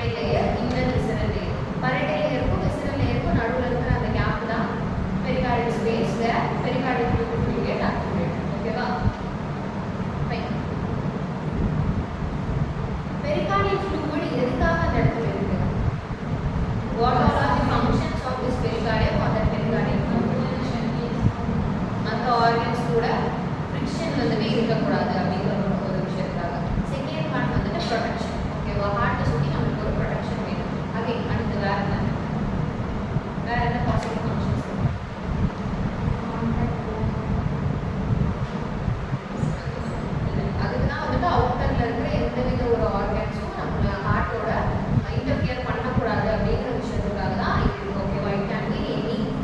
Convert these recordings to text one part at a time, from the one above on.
parietal layer, inner visceral layer. Parietal layer को visceral layer को नडुवल இருக்கிற அந்த gap தான் pericardial space where pericardial fluid will get accumulated. Okay வா? Fine. Pericardial fluid எதுக்காக அந்த இடத்துல இருக்கு? What are the functions of this pericardium or that pericardial fluid? அந்த organs கூட friction வந்துட்டு இருக்க கூடாது அப்படிங்கற ஒரு விஷயத்துக்காக. செகண்ட் பார்ட் வந்துட்டு protection. ஓகேவா? ஹார்ட் சுத்தி நமக்கு ஒரு protection வேணும். அகைன் அடுத்து வேற என்ன பாசிட்டிவ் ஃபங்க்ஷன்ஸ் இருக்கு? அதுக்கு தான் வந்துட்டு அவுட்டர்ல இருக்கிற எந்தவித ஒரு ஆர்கன்ஸும் நம்ம ஹார்ட்டோட இன்டர்ஃபியர் பண்ணக்கூடாது அப்படிங்கிற விஷயத்துக்காக தான் இது இருக்கு. ஓகேவா? இட் கேன் பி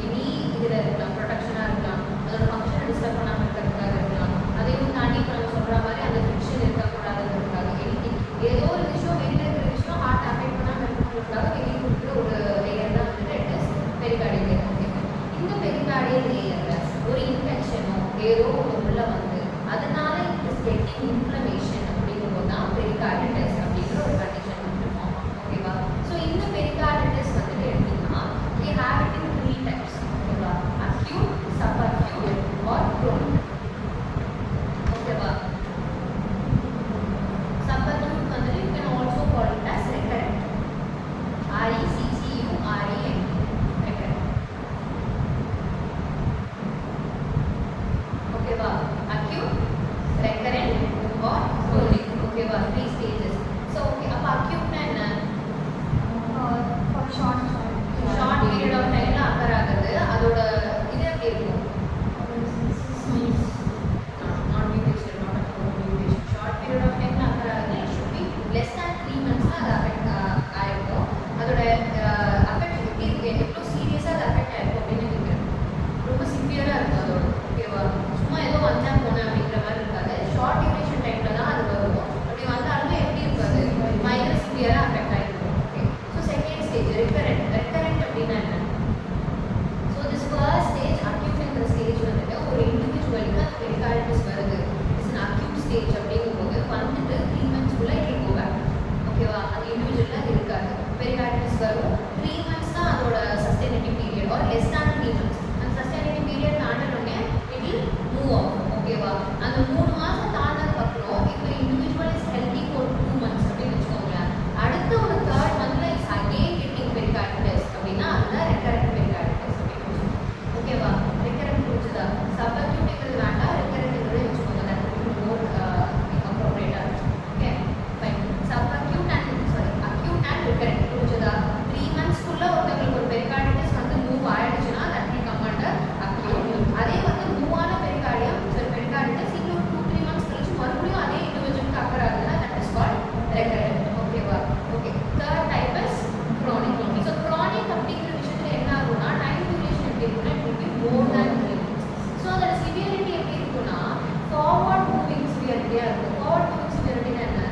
எனி இதுல இருக்கலாம், ப்ரொடெக்ஷனா இருக்கலாம், அதோட ஃபங்க்ஷனை டிஸ்டர்ப் பண்ணாம இருக்கிறதுக்காக இருக்கலாம். அதையும் தாண்டி இப்போ நம்ம சொல்ற மாதிரி அந்த ஃபிக்ஷன் இருக்கக்கூடாதுன்றதுக்காக ஏதோ ஒரு விஷயம் வெளியில இருக்கிற விஷயம் ஹார்ட் அஃபெக்ட் பண்ணாம இருக்கிறதுக்காக வெளியே கொடுக்குற ஒரு லேயர் தான் வந்துட்டு இட் இஸ் பெரிகார்டியல் லேயர். ஓகேவா? இந்த பெரிகார்டியல் லேயர்ல ஒரு இன்ஃபெக்ஷனோ ஏதோ ஒரு உள்ள வந்து அதனால இட் இஸ் கெட்டிங் இன்ஃப்ளமேஷன் அப்படிங்கும்போது தான் பெரிகார்டிட்டிஸ் அப்படிங்கிற ஒரு கண்டிஷன் வந்து ஃபார்ம் ஆகும். ஓகேவா? ஸோ இந்த பெரிகார்டிட்டிஸ் வந்துட்டு எடுத்தீங்கன்னா we have it in 3 types. ஓகேவா? acute, subacute or chronic. ஓகேவா? subacute வந்துட்டு you can also call it as recurrent. RECCURENT, recurrent. ஓகேவா? acute, recurrent or chronic. ஓகேவா? 3 stages. So okay, அப்ப acute னா என்ன? for short period of time ல occur ஆகுது. அதோட இது எப்படி இருக்கும்? Not mutation, not a mutation. Short period of time ல occur ஆகுது. It should be less than 3 months ல அது affect ஆயிருக்கும். அதோட affect எப்படி இருக்கு? எவ்வளோ சீரியஸா அது affect ஆயிருக்கும் அப்படின்னு கேட்குறேன். ரொம்ப சிவியரா இருக்கும் அதோட. ஓகேவா? சும்மா ஏதோ வந்தா போனேன் அப்படிங்கிற மாதிரி இருக்காது. ஷார்ட் டியூரேஷன் டைம்ல தான் அது வரும். அப்படி வந்தாலுமே எப்படி இருக்காது? மைனர் சிவியரா affect ஆயிருக்கும். Okay. So second stage recurrent. recurrent அப்படின்னா என்ன? ஸோ திஸ் ஃபர்ஸ்ட் ஸ்டேஜ் அக்யூட்ங்கிற ஸ்டேஜ் வந்துட்டு ஒரு இண்டிவிஜுவலுக்கு பெரிகார்டிட்டிஸ் வருது. இட்ஸ் an acute ஸ்டேஜ் அப்படிங்கும்போது வந்துட்டு 3 monthsக்குள்ள it will go back. ஓகேவா? அது இண்டிவிஜுவல்ல இருக்காது. பெரிகார்டிட்டிஸ் வரும். 3 months தான் அதோட sustainity period or less than 3 months. அந்த சஸ்டைனிட்டி பீரியட் தாண்டனோடனே it will move out. ஓகேவா? அந்த 3 மாசம் தாண்டதுக்கு அப்புறம் இப்போ individual is healthy for 2 months அப்படின்னு வச்சுக்கோங்களேன். அடுத்த ஒரு 3rd monthல இஸ் அகெயின் கெட்டிங் பெரிகார்டிட்டிஸ் அப்படின்னா அதுதான் ரெக்கரண்ட் பெரிகார்டிட்டிஸ் அப்படின்னு. ஓகேவா? ரெக்கரண்ட் புரிஞ்சுதா? சப்அக்யூட்ங்கிறது வேண்டாம், ரெக்கரண்ட்ங்கிறத வச்சுக்கோங்க. தட் வில் பி மோர் அப்ரோப்ரியேட்டா. Okay fine. Subacute and acute and recurrent புரிஞ்சுதா? 3 monthsக்குள்ள ஒருத்தங்களுக்கு ஒரு பெரிகார்டிட்டிஸ் வந்து மூவ் ஆயிடுச்சுன்னா that will come under acute. அதே வந்து மூவ் ஆன பெரிகார்டியம் சரி பெரிகார்டிட்டிஸ் இன்னும் 2-3 months கழிச்சு மறுபடியும் அதே இண்டிவிஜுவலுக்கு அக்கர் ஆகுதுன்னா தட் இஸ் கால்ட் ரெக்கரண்ட். ஓகேவா? Okay. Third type is chronic. So chronic அப்படிங்கிற விஷயத்துல என்ன ஆகும்னா டைம் டியூரேஷன் எப்படி இருக்குன்னா it will be more than 3 months. So அதோட சிவியரிட்டி எப்படி இருக்குன்னா ஃபார்வர்ட் மூவிங் சிவியரிட்டியா இருக்கும். ஃபார்வர்ட் மூவிங் சிவியரிட்டினா என்ன?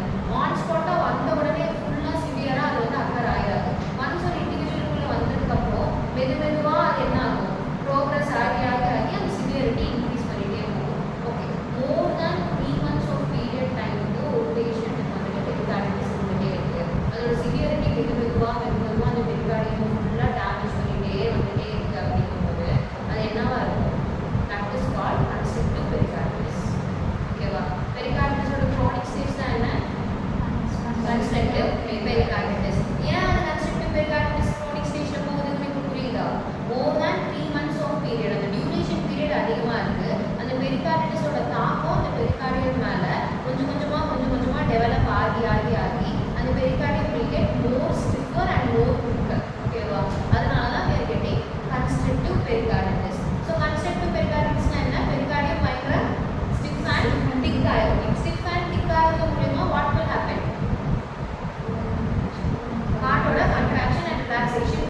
ஆன் ஸ்பாட்டா வந்த உடனே ஃபுல்லா சிவியரா அது வந்து அக்கர் ஆயிடாது. ஒன்ஸ் ஒரு இண்டிவிஜுவலுக்குள்ள வந்ததுக்கு அப்புறம் மெதுவா அது என்ன ஆகும்? ப்ரோக்ரஸ் ஆகி அந்த சிவியரிட்டி இன்க்ரீஸ் பண்ணிட்டே போகும். Okay. More than 3 months of period டைமுக்கு ஒரு பேஷண்ட் வந்துட்டு பெரிகார்டிட்டிஸ் இருந்துட்டே இருக்கு. அதோட சிவியரிட்டி மெதுவா அந்த பெரிகார்டியம் ஃபுல்லா டேமேஜ் பண்ணிட்டே வந்துட்டே இருக்கு அப்படிங்கும்போது அது என்னவா இருக்கும்? That is called constructive pericarditis. ஓகேவா? பெரிகார்டிட்டிஸோட க்ரானிக் ஸ்டேஜ் தான் என்ன? கன்ஸ்ட்ரக்டிவ் பெரிகார்டிட்டிஸ்.